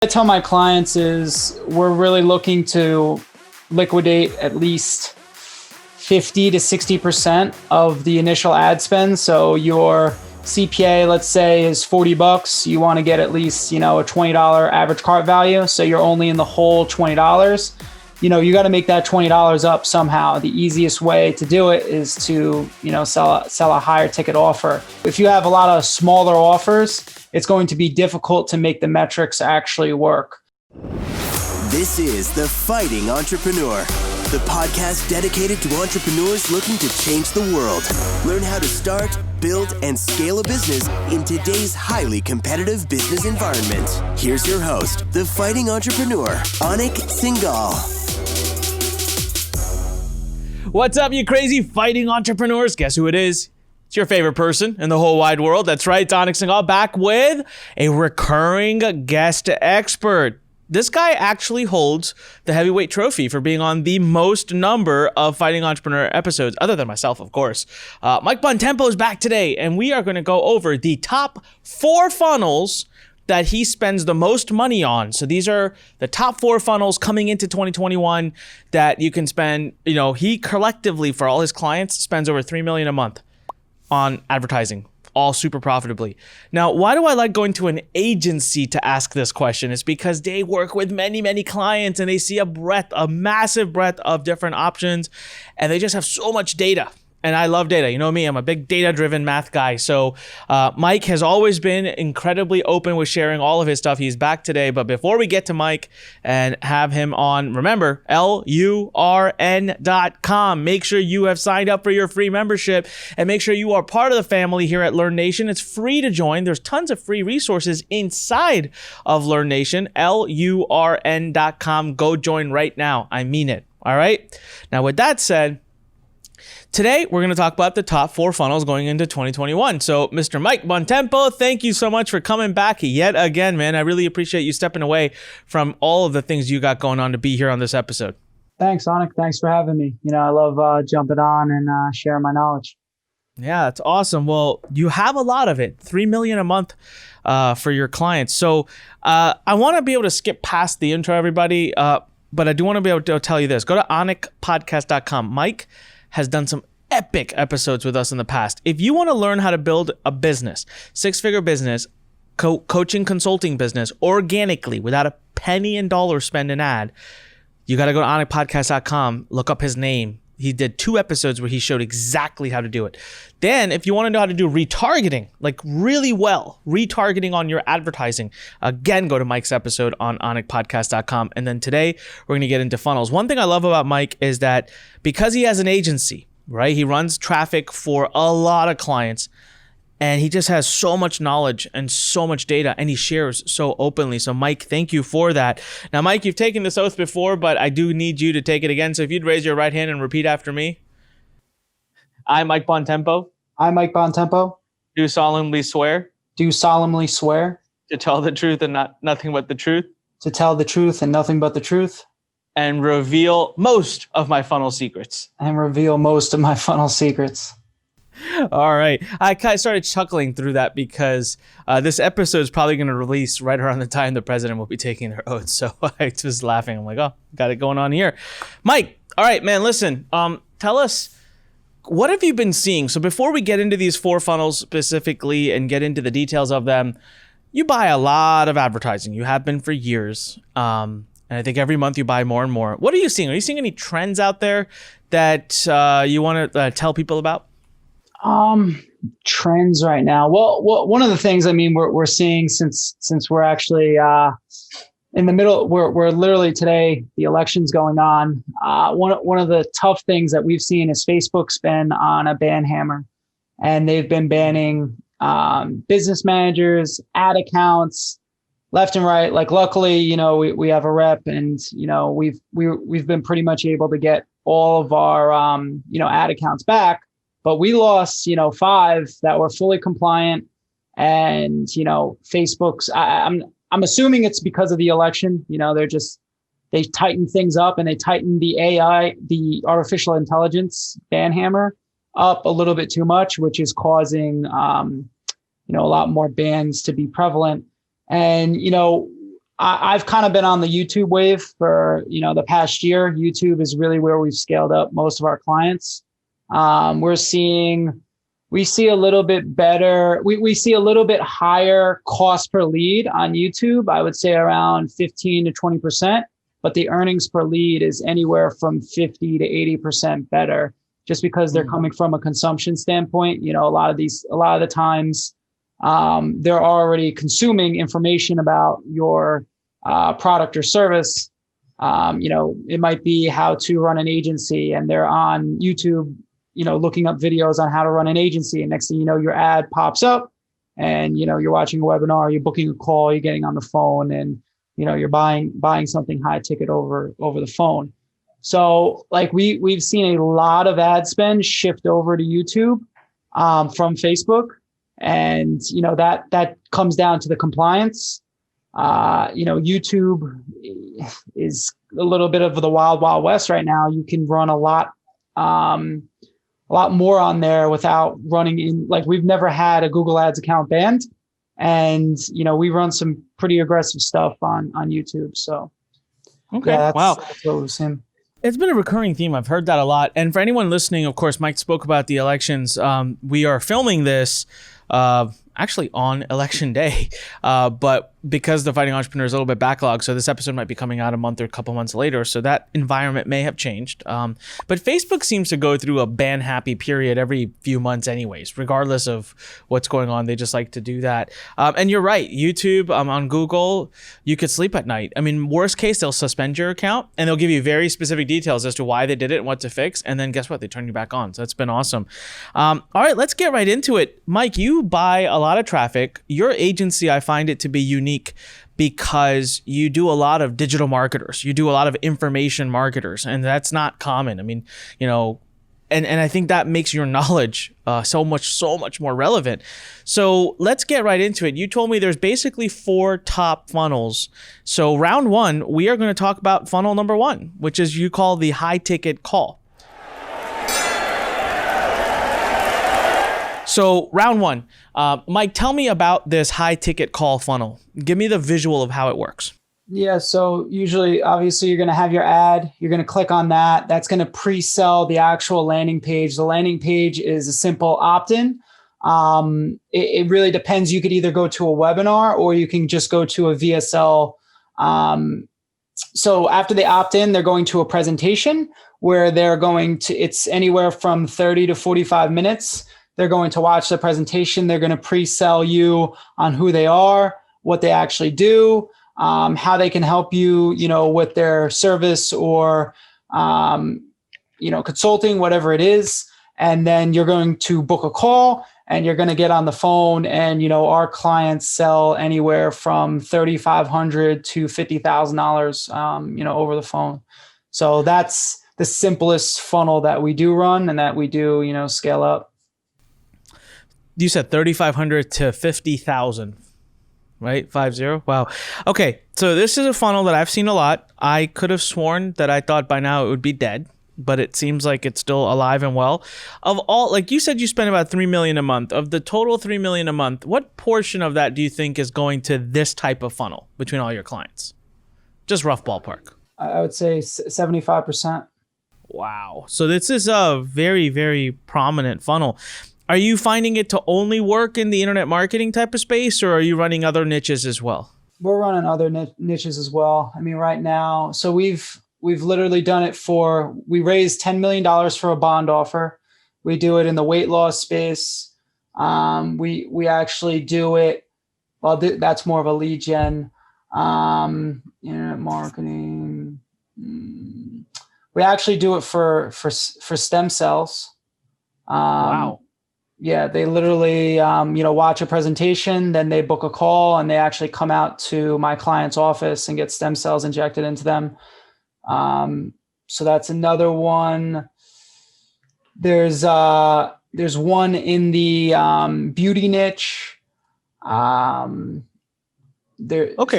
I tell my clients is we're really looking to liquidate at least 50 to 60% of the initial ad spend. So your CPA, let's say, is $40. You want to get at least, a $20 average cart value. So you're only in the whole $20. You got to make that $20 up somehow. The easiest way to do it is to, sell a higher ticket offer. If you have a lot of smaller offers, it's going to be difficult to make the metrics actually work. This is The Fighting Entrepreneur, the podcast dedicated to entrepreneurs looking to change the world. Learn how to start, build, and scale a business in today's highly competitive business environment. Here's your host, The Fighting Entrepreneur, Anik Singal. What's up, you crazy fighting entrepreneurs? Guess who it is? It's your favorite person in the whole wide world. That's right, it's Anik Singal, back with a recurring guest expert. This guy actually holds the heavyweight trophy for being on the most number of Fighting Entrepreneur episodes, other than myself, of course. Mike Buontempo is back today, and we are going to go over the top 4 funnels that he spends the most money on. So these are the top 4 funnels coming into 2021 that you can spend. He collectively, for all his clients, spends over $3 million a month on advertising, all super profitably. Now, why do I like going to an agency to ask this question? It's because they work with many, many clients and they see a massive breadth of different options, and they just have so much data. And I love data. You know me, I'm a big data-driven math guy. So Mike has always been incredibly open with sharing all of his stuff. He's back today. But before we get to Mike and have him on, remember, Lurn.com. Make sure you have signed up for your free membership and make sure you are part of the family here at Lurn Nation. It's free to join. There's tons of free resources inside of Lurn Nation. Lurn.com. Go join right now. I mean it. All right. Now, with that said, today, we're going to talk about the top 4 funnels going into 2021. So, Mr. Mike Buontempo, thank you so much for coming back yet again, man. I really appreciate you stepping away from all of the things you got going on to be here on this episode. Thanks, Anik. Thanks for having me. I love jumping on and sharing my knowledge. Yeah, it's awesome. Well, you have a lot of it, $3 million a month for your clients. So, I want to be able to skip past the intro, everybody, but I do want to be able to tell you this. Go to anikpodcast.com. Mike has done some epic episodes with us in the past. If you want to learn how to build a business, 6-figure business, coaching, consulting business, organically, without a penny in dollars spend an ad, you got to go to anikpodcast.com, look up his name. He did 2 episodes where he showed exactly how to do it. Then, if you want to know how to do retargeting, like really well, retargeting on your advertising, again, go to Mike's episode on anikpodcast.com. And then today, we're going to get into funnels. One thing I love about Mike is that because he has an agency, right? He runs traffic for a lot of clients, and he just has so much knowledge and so much data, and he shares so openly. So, Mike, thank you for that. Now, Mike, you've taken this oath before, but I do need you to take it again. So if you'd raise your right hand and repeat after me. I, Mike Buontempo. I, Mike Buontempo. Do solemnly swear. Do solemnly swear. To tell the truth and nothing but the truth. To tell the truth and nothing but the truth. And reveal most of my funnel secrets. And reveal most of my funnel secrets. All right. I started chuckling through that because this episode is probably going to release right around the time the president will be taking their oath. So I was laughing. I'm like, oh, got it going on here. Mike, all right, man, listen, tell us, what have you been seeing? So before we get into these 4 funnels specifically and get into the details of them, you buy a lot of advertising. You have been for years. And I think every month you buy more and more. What are you seeing? Are you seeing any trends out there that you want to tell people about? Trends right now. Well, one of the things, we're seeing since we're actually, in the middle, we're literally today, the election's going on. One of the tough things that we've seen is Facebook's been on a ban hammer, and they've been banning, business managers, ad accounts, left and right. Like, luckily, we have a rep, and, we've been pretty much able to get all of our, ad accounts back. But we lost, 5 that were fully compliant, and, Facebook's, I'm assuming it's because of the election. They tightened things up, and they tightened the AI, the artificial intelligence ban hammer up a little bit too much, which is causing, a lot more bans to be prevalent. And, I've kind of been on the YouTube wave for, the past year. YouTube is really where we've scaled up most of our clients. We see a little bit better. We see a little bit higher cost per lead on YouTube. I would say around 15 to 20%, but the earnings per lead is anywhere from 50 to 80% better, just because they're coming from a consumption standpoint. A lot of the times, they're already consuming information about your product or service. It might be how to run an agency, and they're on YouTube, looking up videos on how to run an agency. And next thing you know, your ad pops up, and, you're watching a webinar, you're booking a call, you're getting on the phone, and, you're buying something high ticket over the phone. So like we've seen a lot of ad spend shift over to YouTube from Facebook. And, that comes down to the compliance. YouTube is a little bit of the wild, wild west right now. You can run a lot more on there without running in. Like, we've never had a Google Ads account banned, and we run some pretty aggressive stuff on YouTube. So okay, yeah, wow, that's what we've seen. It's been a recurring theme. I've heard that a lot. And for anyone listening, of course, Mike spoke about the elections. We are filming this actually on election day, but because the Fighting Entrepreneur is a little bit backlogged, so this episode might be coming out a month or a couple months later, so that environment may have changed. But Facebook seems to go through a ban happy period every few months anyways, regardless of what's going on. They just like to do that. And you're right, YouTube, on Google, you could sleep at night. I mean, worst case, they'll suspend your account, and they'll give you very specific details as to why they did it and what to fix, and then guess what? They turn you back on. So that's been awesome. All right, let's get right into it. Mike, you buy a lot of traffic. Your agency, I find it to be unique because you do a lot of digital marketers. You do a lot of information marketers, and that's not common. I mean, and I think that makes your knowledge so much more relevant. So let's get right into it. You told me there's basically 4 top funnels. So round 1, we are going to talk about funnel number 1, which is you call the high ticket call. So round 1, Mike, tell me about this high ticket call funnel. Give me the visual of how it works. Yeah. So usually, obviously, you're going to have your ad. You're going to click on that. That's going to pre-sell the actual landing page. The landing page is a simple opt-in. It really depends. You could either go to a webinar or you can just go to a VSL. So after they opt in, they're going to a presentation where it's anywhere from 30 to 45 minutes. They're going to watch the presentation. They're going to pre-sell you on who they are, what they actually do, how they can help you, with their service or, consulting, whatever it is. And then you're going to book a call and you're going to get on the phone. And, our clients sell anywhere from $3,500 to $50,000, over the phone. So that's the simplest funnel that we do run and that we do, scale up. You said 3,500 to 50,000, right? 50. Wow. Okay. So this is a funnel that I've seen a lot. I could have sworn that I thought by now it would be dead, but it seems like it's still alive and well. Of all, like you said, you spend about $3 million a month. Of the total $3 million a month, what portion of that do you think is going to this type of funnel between all your clients? Just rough ballpark. I would say 75%. Wow. So this is a very, very prominent funnel. Are you finding it to only work in the internet marketing type of space, or are you running other niches as well? We're running other niches as well. I mean, right now, so we've literally done it we raised $10 million for a bond offer. We do it in the weight loss space. We actually do it. Well, that's more of a lead gen, internet marketing. We actually do it for stem cells. Wow. Yeah, they literally, watch a presentation, then they book a call, and they actually come out to my client's office and get stem cells injected into them. So that's another one. There's one in the beauty niche. Okay,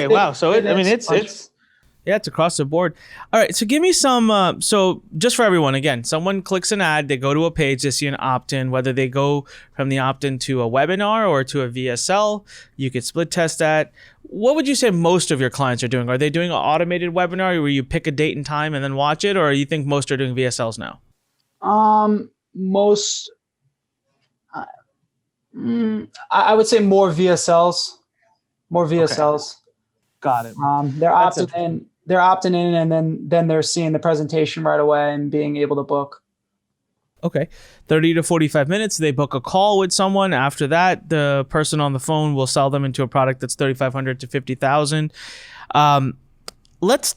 wow. So it's Yeah, it's across the board. All right, so give me some. So just for everyone, again, someone clicks an ad, they go to a page, they see an opt-in. Whether they go from the opt-in to a webinar or to a VSL, you could split test that. What would you say most of your clients are doing? Are they doing an automated webinar where you pick a date and time and then watch it, or you think most are doing VSLs now? Most, I would say more VSLs. More VSLs. Okay. Got it. They're opting in. They're opting in, and then they're seeing the presentation right away and being able to book. Okay. 30 to 45 minutes. They book a call with someone. After that, the person on the phone will sell them into a product that's $3,500 to $50,000. Let's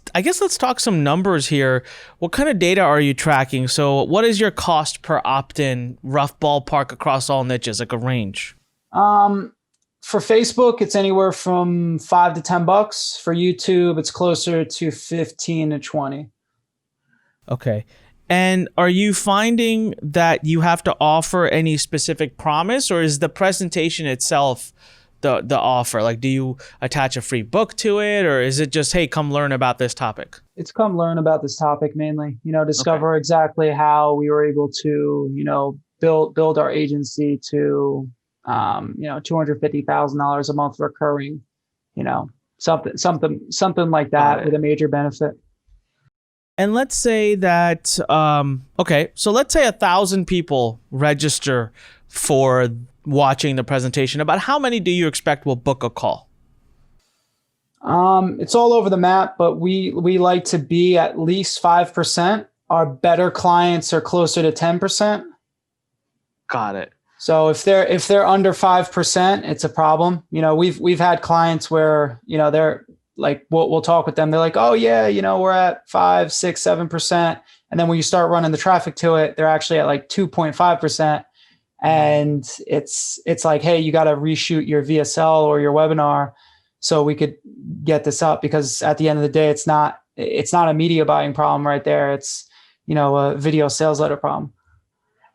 talk some numbers here. What kind of data are you tracking? So what is your cost per opt-in, rough ballpark across all niches, like a range? For Facebook, it's anywhere from $5 to $10. For YouTube, it's closer to 15 to 20. Okay. And are you finding that you have to offer any specific promise, or is the presentation itself the offer? Like, do you attach a free book to it, or is it just, hey, come learn about this topic? It's come learn about this topic mainly, discover exactly how we were able to, build our agency to, $250,000 a month recurring, something like that with a major benefit. And let's say that, so let's say 1,000 people register for watching the presentation. About how many do you expect will book a call? It's all over the map, but we like to be at least 5%. Our better clients are closer to 10%. Got it. So if they're under 5%, it's a problem. We've had clients where, they're like, we'll talk with them. They're like, oh yeah, we're at 5, 6, 7%. And then when you start running the traffic to it, they're actually at like 2.5%. And it's like, hey, you got to reshoot your VSL or your webinar so we could get this up, because at the end of the day, it's not a media buying problem right there. It's, a video sales letter problem.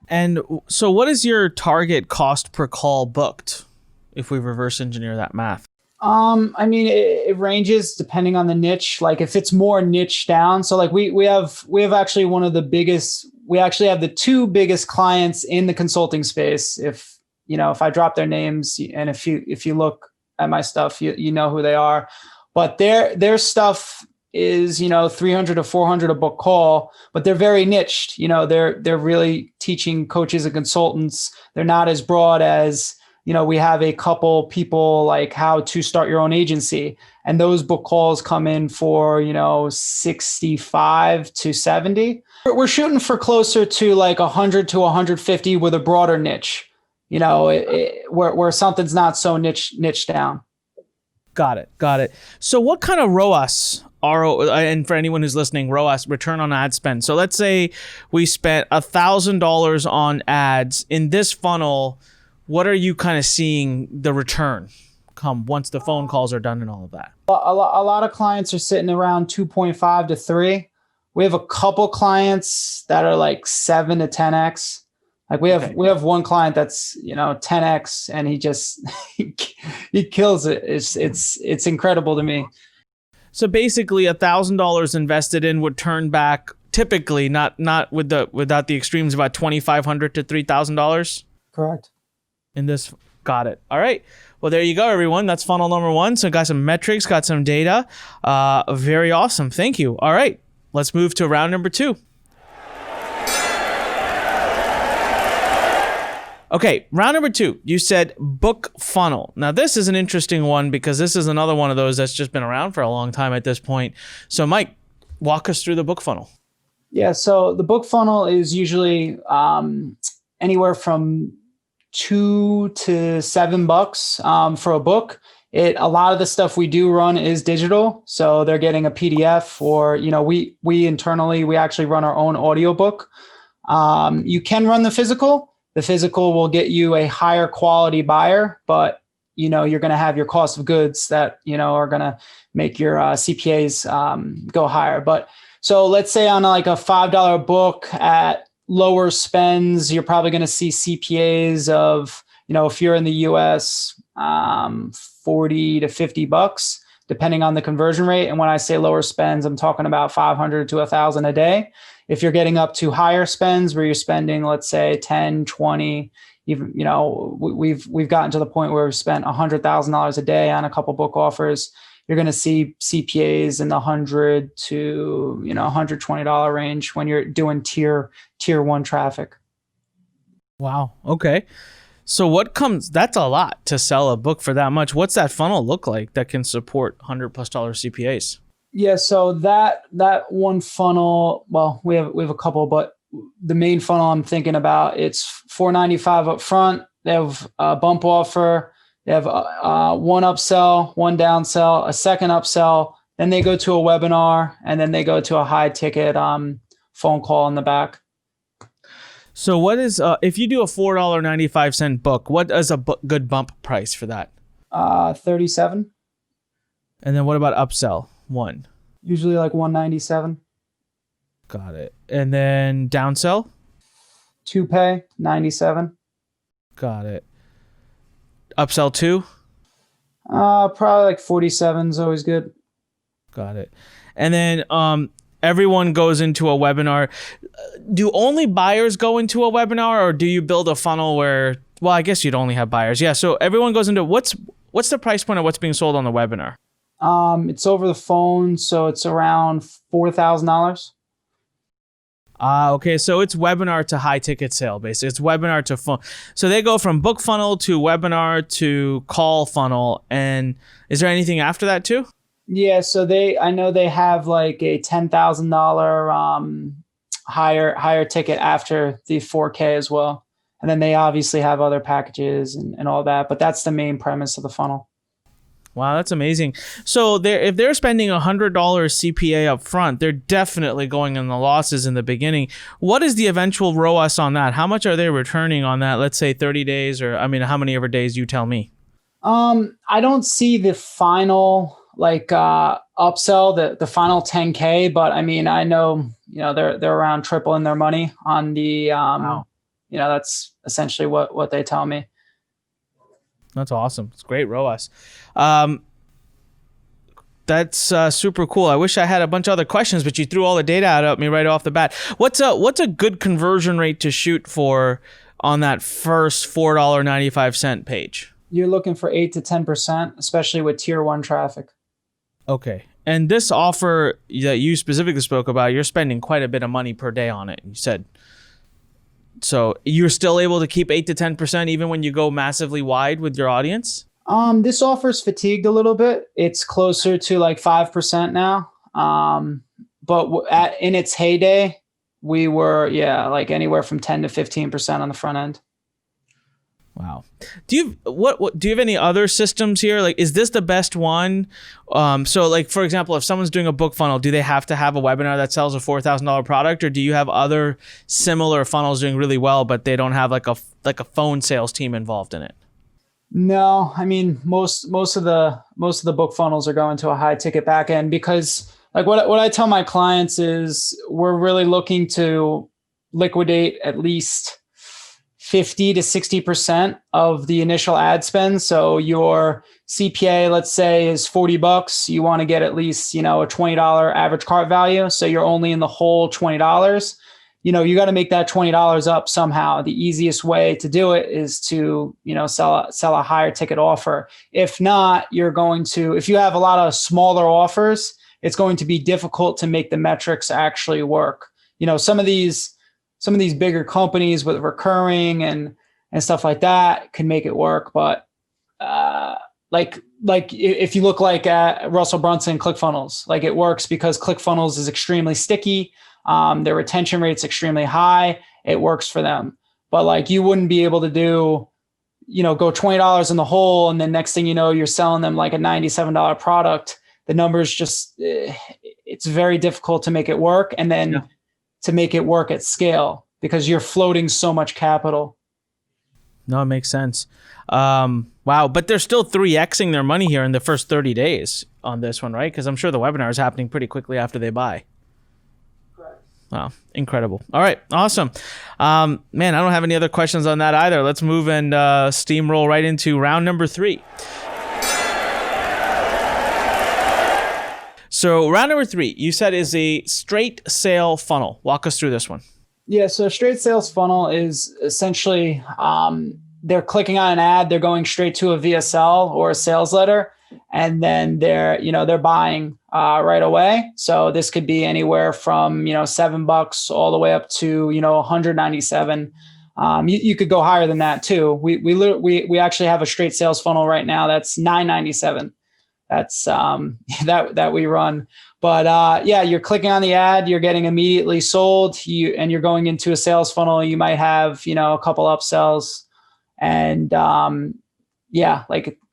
And so what is your target cost per call booked if we reverse engineer that math? It ranges depending on the niche. Like if it's more niche down. So like we have actually one of the biggest, we actually have the two biggest clients in the consulting space. If I drop their names, and if you look at my stuff, you know who they are, but their stuff is, 300 to 400 a book call, but they're very niched. They're really teaching coaches and consultants. They're not as broad as, we have a couple people like how to start your own agency, and those book calls come in for, 65 to 70. We're shooting for closer to like 100 to 150 with a broader niche, where something's not so niche down. Got it. So what kind of ROAS, and for anyone who's listening, ROAS, return on ad spend. So let's say we spent $1,000 on ads in this funnel. What are you kind of seeing the return come once the phone calls are done and all of that? A lot of clients are sitting around 2.5 to 3. We have a couple clients that are like 7 to 10x. Like we have one client that's 10x, and he just he kills it. It's incredible to me. So basically, $1,000 invested in would turn back typically, not without the extremes, about $2,500 to $3,000. Correct. In this, got it. All right. Well, there you go, everyone. That's funnel number 1. So got some metrics, got some data. Very awesome. Thank you. All right. Let's move to round number 2. Okay, round number 2, you said book funnel. Now, this is an interesting one because this is another one of those that's just been around for a long time at this point. So, Mike, walk us through the book funnel. Yeah, so the book funnel is usually anywhere from $2 to $7 for a book. A lot of the stuff we do run is digital, so they're getting a PDF, or we internally we actually run our own audiobook. You can run the physical. The physical will get you a higher quality buyer, but you're going to have your cost of goods that are going to make your CPAs go higher. But so let's say on like a $5 book at lower spends, you're probably going to see CPAs of if you're in the US, $40 to $50, depending on the conversion rate. And when I say lower spends, I'm talking about 500 to 1,000 a day. If you're getting up to higher spends where you're spending, let's say 10, 20, even, we've gotten to the point where we've spent $100,000 a day on a couple book offers. You're going to see CPAs in the $100 to $120 range when you're doing tier 1 traffic. Wow. Okay. So that's a lot to sell a book for that much. What's that funnel look like that can support $100+ CPAs? Yeah. So that one funnel, well, we have a couple, but the main funnel I'm thinking about, it's $495 up front. They have a bump offer. They have one upsell, one downsell, a second upsell. Then they go to a webinar, and then they go to a high ticket phone call in the back. So what is, if you do a $4.95 book, what is a good bump price for that? 37. And then what about upsell? One. Usually like 197. Got it. And then downsell? 2 pay, 97. Got it. Upsell 2? Probably like 47 is always good. Got it. And then everyone goes into a webinar. Do only buyers go into a webinar, or do you build a funnel where, well, I guess you'd only have buyers. Yeah. So everyone goes into, what's the price point of what's being sold on the webinar? It's over the phone, so it's around $4,000. Okay, so it's webinar to high ticket sale, basically. It's webinar to phone. So they go from book funnel to webinar to call funnel. And is there anything after that too? Yeah, so I know they have like a $10,000 higher ticket after the 4K as well. And then they obviously have other packages and all that, but that's the main premise of the funnel. Wow, that's amazing. So if they're spending $100 CPA up front, they're definitely going in the losses in the beginning. What is the eventual ROAS on that? How much are they returning on that? Let's say 30 days, or how many ever days, you tell me. I don't see the final upsell, the final 10K, but I know, they're around tripling their money on the, wow. That's essentially what they tell me. That's awesome. It's great ROAS. That's super cool. I wish I had a bunch of other questions, but you threw all the data out at me right off the bat. What's a good conversion rate to shoot for on that first $4.95 page? You're looking for 8 to 10%, especially with tier 1 traffic. Okay. And this offer that you specifically spoke about, you're spending quite a bit of money per day on it, you said. So you're still able to keep 8 to 10% even when you go massively wide with your audience? This offer's fatigued a little bit. It's closer to like 5% now. But in its heyday, we were, like anywhere from 10 to 15% on the front end. Wow. Do you have any other systems here? Like, is this the best one? So like, for example, if someone's doing a book funnel, do they have to have a webinar that sells a $4,000 product, or do you have other similar funnels doing really well, but they don't have like a phone sales team involved in it? No, most of the book funnels are going to a high ticket back end, because like what I tell my clients is we're really looking to liquidate at least 50 to 60% of the initial ad spend. So your CPA, let's say, is $40. You want to get at least, a $20 average cart value. So you're only in the whole $20. You got to make that $20 up somehow. The easiest way to do it is to, sell a higher ticket offer. If not, if you have a lot of smaller offers, it's going to be difficult to make the metrics actually work. Some of these bigger companies with recurring and stuff like that can make it work. But like if you look like at Russell Brunson, ClickFunnels, like it works because ClickFunnels is extremely sticky. Their retention rate's extremely high. It works for them. But like you wouldn't be able to do, go $20 in the hole, and then next thing you know, you're selling them like a $97 product. The numbers just, it's very difficult to make it work. And then to make it work at scale, because you're floating so much capital. No, it makes sense. Wow. But they're still 3Xing their money here in the first 30 days on this one, right? Because I'm sure the webinar is happening pretty quickly after they buy. Correct. Wow. Incredible. All right. Awesome. Man, I don't have any other questions on that either. Let's move and steamroll right into round number 3. So round number 3, you said is a straight sale funnel. Walk us through this one. Yeah, so straight sales funnel is essentially they're clicking on an ad, they're going straight to a VSL or a sales letter, and then they're buying right away. So this could be anywhere from $7 all the way up to $197. You could go higher than that too. We actually have a straight sales funnel right now that's $997. That's that we run. But you're clicking on the ad, you're getting immediately sold, and you're going into a sales funnel. You might have a couple upsells, and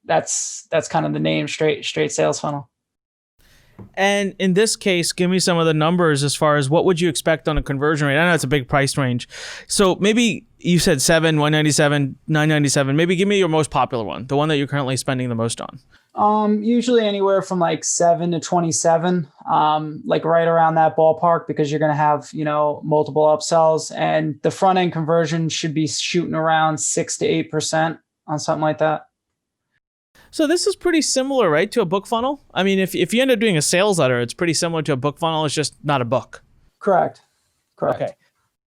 that's kind of the name, straight sales funnel. And in this case, give me some of the numbers as far as what would you expect on a conversion rate. I know it's a big price range. So maybe you said 7, 197, 997. Maybe give me your most popular one, the one that you're currently spending the most on. Usually anywhere from like 7 to 27, like right around that ballpark, because you're going to have, multiple upsells, and the front end conversion should be shooting around 6 to 8% on something like that. So this is pretty similar, right, to a book funnel? I mean, if you end up doing a sales letter, it's pretty similar to a book funnel. It's just not a book. Correct. Okay.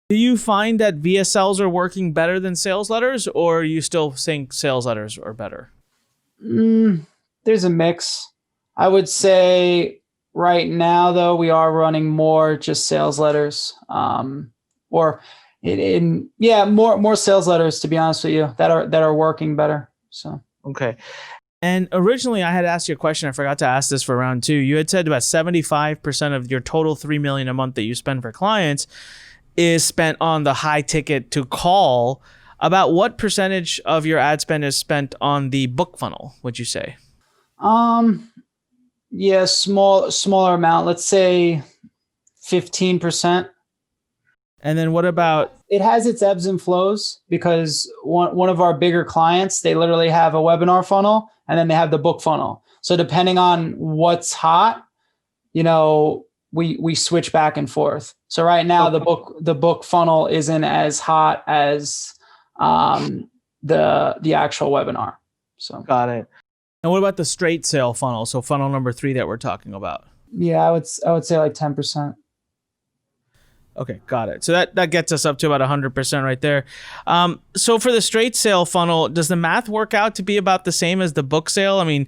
Do you find that VSLs are working better than sales letters, or are you still think sales letters are better? There's a mix. I would say right now, though, we are running more just sales letters, more sales letters, to be honest with you, that are working better. So okay. And originally, I had asked you a question. I forgot to ask this for round 2. You had said about 75% of your total $3 million a month that you spend for clients is spent on the high ticket to call. About what percentage of your ad spend is spent on the book funnel, would you say? Smaller amount. Let's say 15%. And then what about? It has its ebbs and flows, because one of our bigger clients, they literally have a webinar funnel and then they have the book funnel. So depending on what's hot, we switch back and forth. So right now the book funnel isn't as hot as the actual webinar. So got it. And what about the straight sale funnel? So funnel number 3 that we're talking about. Yeah, I would say like 10%. Okay, got it. So that gets us up to about 100% right there. So for the straight sale funnel, does the math work out to be about the same as the book sale? I mean,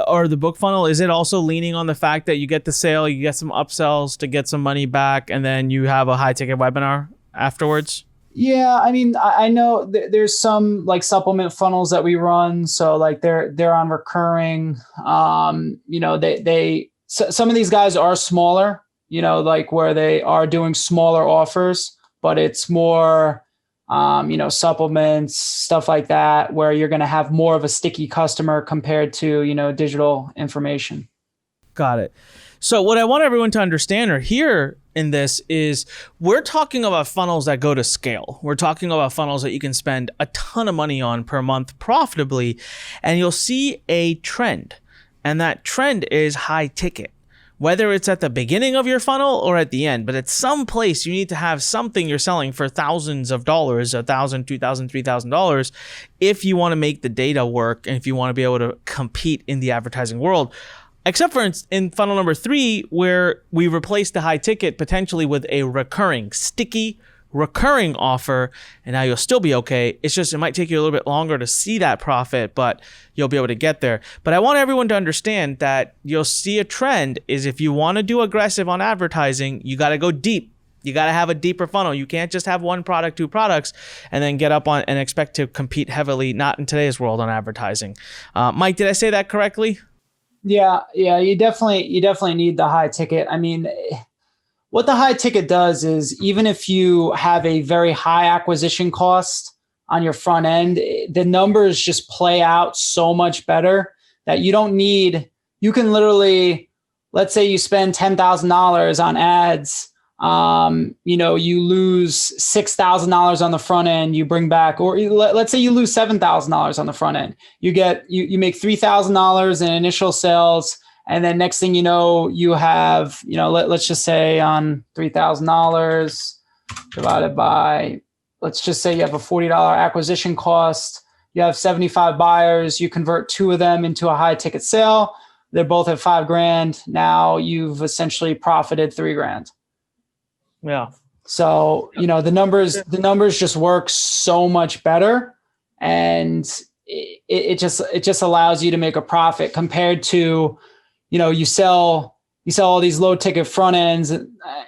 or the book funnel, is it also leaning on the fact that you get the sale, you get some upsells to get some money back, and then you have a high ticket webinar afterwards? Yeah, I mean, I know there's some like supplement funnels that we run. So like they're on recurring. Some of these guys are smaller, like where they are doing smaller offers, but it's more, supplements, stuff like that, where you're going to have more of a sticky customer compared to, digital information. Got it. So what I want everyone to understand or hear in this is we're talking about funnels that go to scale. We're talking about funnels that you can spend a ton of money on per month profitably, and you'll see a trend. And that trend is high ticket. Whether it's at the beginning of your funnel or at the end, but at some place you need to have something you're selling for thousands of dollars, $1,000, $2,000, $3,000, if you want to make the data work and if you want to be able to compete in the advertising world. Except for in funnel number 3, where we replace the high ticket potentially with a sticky recurring offer, and now you'll still be okay. It's just, it might take you a little bit longer to see that profit, but you'll be able to get there. But I want everyone to understand that you'll see a trend is if you want to do aggressive on advertising, you got to go deep. You got to have a deeper funnel. You can't just have one product, 2 products, and then get up on and expect to compete heavily, not in today's world, on advertising. Mike, did I say that correctly? Yeah, you definitely need the high ticket. I mean, what the high ticket does is, even if you have a very high acquisition cost on your front end, the numbers just play out so much better that you can literally, let's say you spend $10,000 on ads, you lose $6,000 on the front end, you bring back, or let's say you lose $7,000 on the front end. You make $3,000 in initial sales. And then next thing you know, you have, let's just say on $3,000 divided by, let's just say you have a $40 acquisition cost. You have 75 buyers. You convert 2 of them into a high ticket sale. they're both at $5,000. Now you've essentially profited $3,000. Yeah. So, the numbers just work so much better, and it just allows you to make a profit compared to, you sell all these low ticket front ends,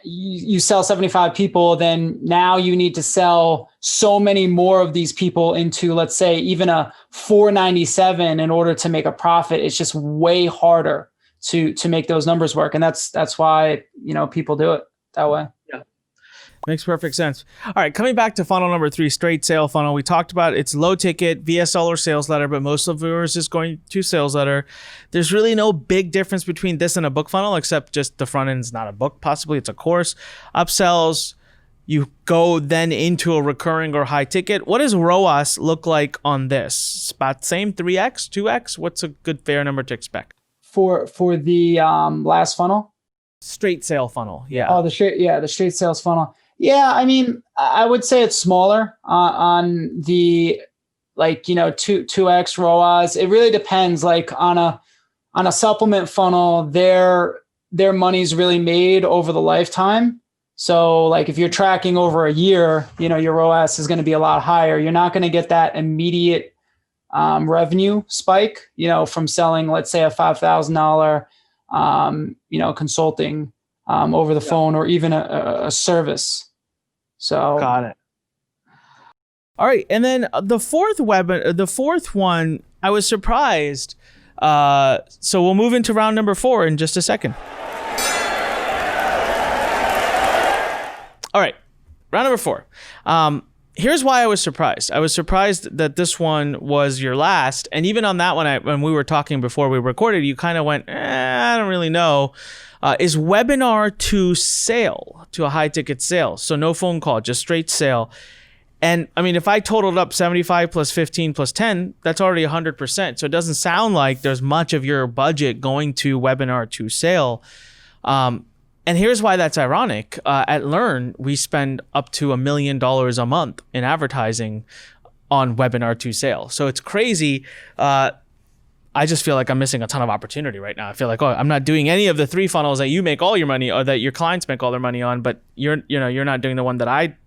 you sell 75 people, then now you need to sell so many more of these people into, let's say, even a 497 in order to make a profit. It's just way harder to make those numbers work. And that's why, people do it that way. Yeah. Makes perfect sense. All right, coming back to funnel number 3, straight sale funnel. We talked about it's low ticket, VSL or sales letter, but most of yours is going to sales letter. There's really no big difference between this and a book funnel, except just the front end is not a book. Possibly it's a course. Upsells, you go then into a recurring or high ticket. What does ROAS look like on this? About same 3x, 2x? What's a good fair number to expect? For the last funnel? Straight sale funnel, yeah. Oh, the straight sales funnel. Yeah, I mean, I would say it's smaller on the 2x ROAS. It really depends. Like on a supplement funnel, their money's really made over the lifetime. So like if you're tracking over a year, your ROAS is going to be a lot higher. You're not going to get that immediate revenue spike, from selling, let's say, a $5,000 consulting over the phone, or even a service. So got it. All right, and then the fourth one, I was surprised. So we'll move into round number 4 in just a second. All right, round number 4. Here's why I was surprised. I was surprised that this one was your last. And even on that one, when we were talking before we recorded, you kind of went, I don't really know. Is webinar to sale, to a high ticket sale. So no phone call, just straight sale. And I mean, if I totaled up 75 plus 15 plus 10, that's already 100%. So it doesn't sound like there's much of your budget going to webinar to sale. And here's why that's ironic. At Lurn, we spend up to $1 million a month in advertising on webinar to sale. So it's crazy. I just feel like I'm missing a ton of opportunity right now. I feel like, I'm not doing any of the 3 funnels that you make all your money, or that your clients make all their money on, but you're not doing the one that I.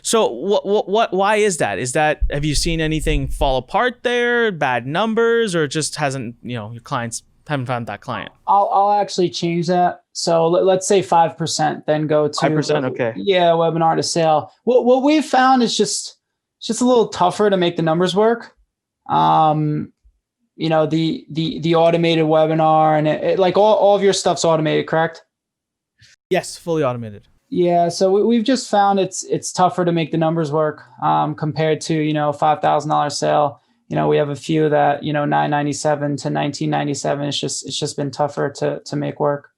So why is that? Is that, have you seen anything fall apart there, bad numbers, or just hasn't, your clients haven't found that client? I'll actually change that. So let's say 5%, then go to 5%. Okay. Yeah, webinar to sale. What we've found is just a little tougher to make the numbers work. The automated webinar, and it like all of your stuff's automated, correct? Yes, fully automated. Yeah, so we've just found it's tougher to make the numbers work compared to $5,000 sale. We have a few that $997 to $1,997. It's just been tougher to make work.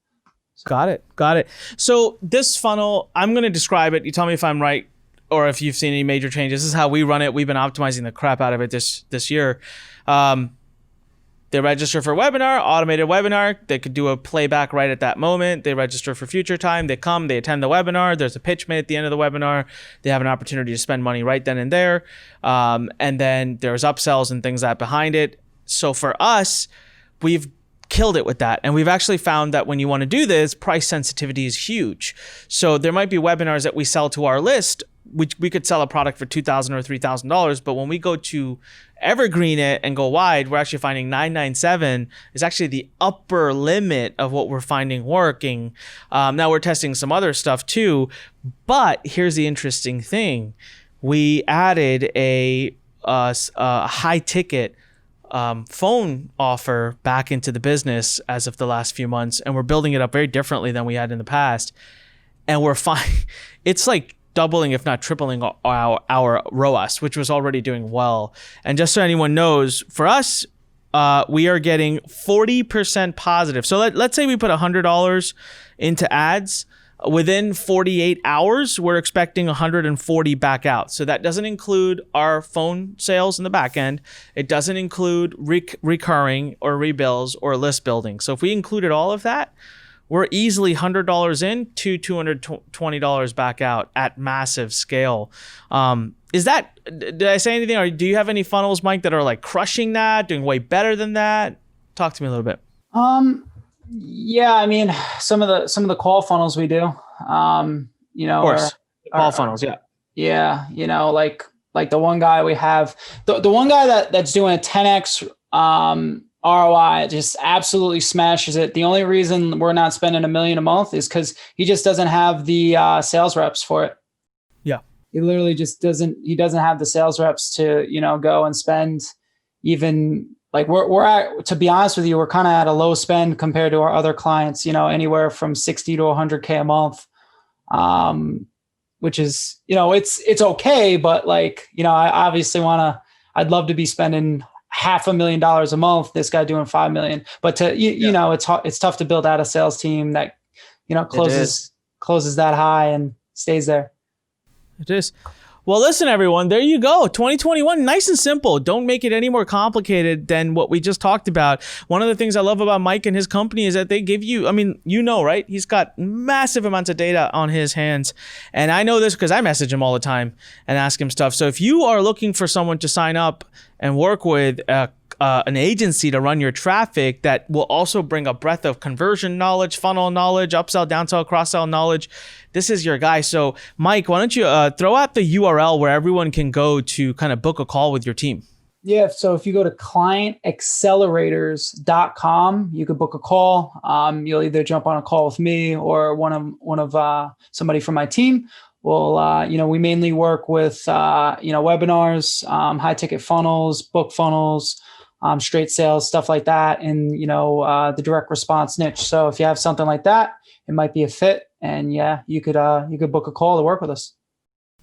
Got it. So this funnel, I'm going to describe it. You tell me if I'm right or if you've seen any major changes. This is how we run it. We've been optimizing the crap out of it this year. They register for webinar, automated webinar. They could do a playback right at that moment. They register for future time. They come, they attend the webinar. There's a pitch made at the end of the webinar. They have an opportunity to spend money right then and there. And then there's upsells and things that behind it. So for us, we've killed it with that. And we've actually found that when you want to do this, price sensitivity is huge. So there might be webinars that we sell to our list. We could sell a product for $2,000 or $3,000, but when we go to evergreen it and go wide, we're actually finding $997 is actually the upper limit of what we're finding working. Now we're testing some other stuff too, but here's the interesting thing. We added a high ticket phone offer back into the business as of the last few months, and we're building it up very differently than we had in the past. And we're fine. It's like doubling, if not tripling our ROAS, which was already doing well. And just so anyone knows, for us, we are getting 40% positive. So let's say we put $100 into ads. Within 48 hours, we're expecting 140 back out. So that doesn't include our phone sales in the back end. It doesn't include recurring or rebills or list building. So if we included all of that, we're easily $100 in to $220 back out at massive scale. Did I say anything? Or do you have any funnels, Mike, that are like crushing that, doing way better than that? Talk to me a little bit. Yeah, I mean, some of the call funnels we do, Of course, call funnels. Yeah. Yeah, like the one guy we have, the one guy that's doing a 10x ROI just absolutely smashes it. The only reason we're not spending $1 million a month is because he just doesn't have the sales reps for it. Yeah, he literally just doesn't. He doesn't have the sales reps to go and spend even. Like we're at, to be honest with you, we're kind of at a low spend compared to our other clients, anywhere from 60 to 100K a month. Which is, it's okay. But like, I obviously I'd love to be spending $500,000 a month. This guy doing 5 million, but it's tough to build out a sales team that, closes that high and stays there. It is. Well, listen, everyone, there you go. 2021, nice and simple. Don't make it any more complicated than what we just talked about. One of the things I love about Mike and his company is that they give you, right? He's got massive amounts of data on his hands. And I know this because I message him all the time and ask him stuff. So if you are looking for someone to sign up and work with an agency to run your traffic that will also bring a breadth of conversion knowledge, funnel knowledge, upsell, downsell, cross-sell knowledge, this is your guy. So Mike, why don't you throw out the URL where everyone can go to kind of book a call with your team? Yeah. So if you go to clientaccelerators.com, you could book a call. You'll either jump on a call with me or one of somebody from my team. Well, we mainly work with, webinars, high ticket funnels, book funnels, straight sales, stuff like that. And, the direct response niche. So if you have something like that, it might be a fit, and yeah, you could book a call to work with us.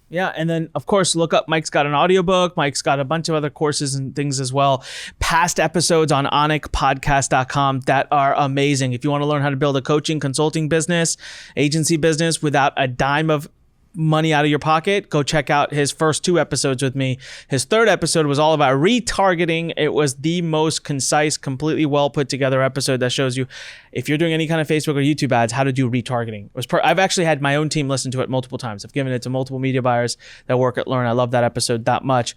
Yeah. And then, of course, look up Mike's got an audiobook. Mike's got a bunch of other courses and things as well. Past episodes on anikpodcast.com that are amazing. If you want to learn how to build a coaching, consulting business, agency business without a dime of money out of your pocket, go check out his first 2 episodes with me. His 3rd episode was all about retargeting. It was the most concise, completely well put together episode that shows you, if you're doing any kind of Facebook or YouTube ads, how to do retargeting. I've actually had my own team listen to it multiple times. I've given it to multiple media buyers that work at Lurn. I love that episode that much.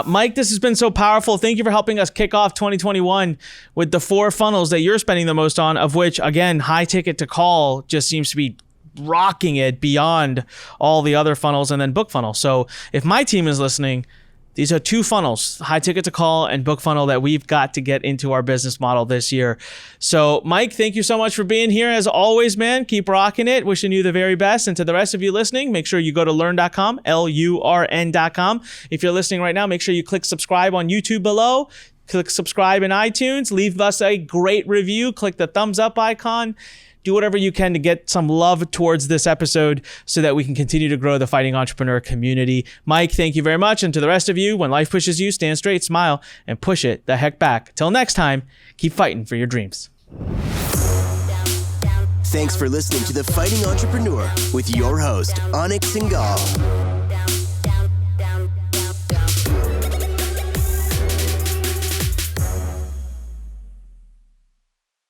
Mike, this has been so powerful. Thank you for helping us kick off 2021 with the 4 funnels that you're spending the most on, of which, again, high ticket to call just seems to be rocking it beyond all the other funnels, and then book funnel. So if my team is listening, these are 2 funnels, high ticket to call and book funnel, that we've got to get into our business model this year. So Mike, thank you so much for being here. As always, man, keep rocking it. Wishing you the very best. And to the rest of you listening, make sure you go to lurn.com, LURN.com. If you're listening right now, make sure you click subscribe on YouTube below. Click subscribe in iTunes. Leave us a great review. Click the thumbs up icon. Do whatever you can to get some love towards this episode so that we can continue to grow the Fighting Entrepreneur community. Mike, thank you very much. And to the rest of you, when life pushes you, stand straight, smile, and push it the heck back. Till next time, keep fighting for your dreams. Thanks for listening to The Fighting Entrepreneur with your host, Anik Singal.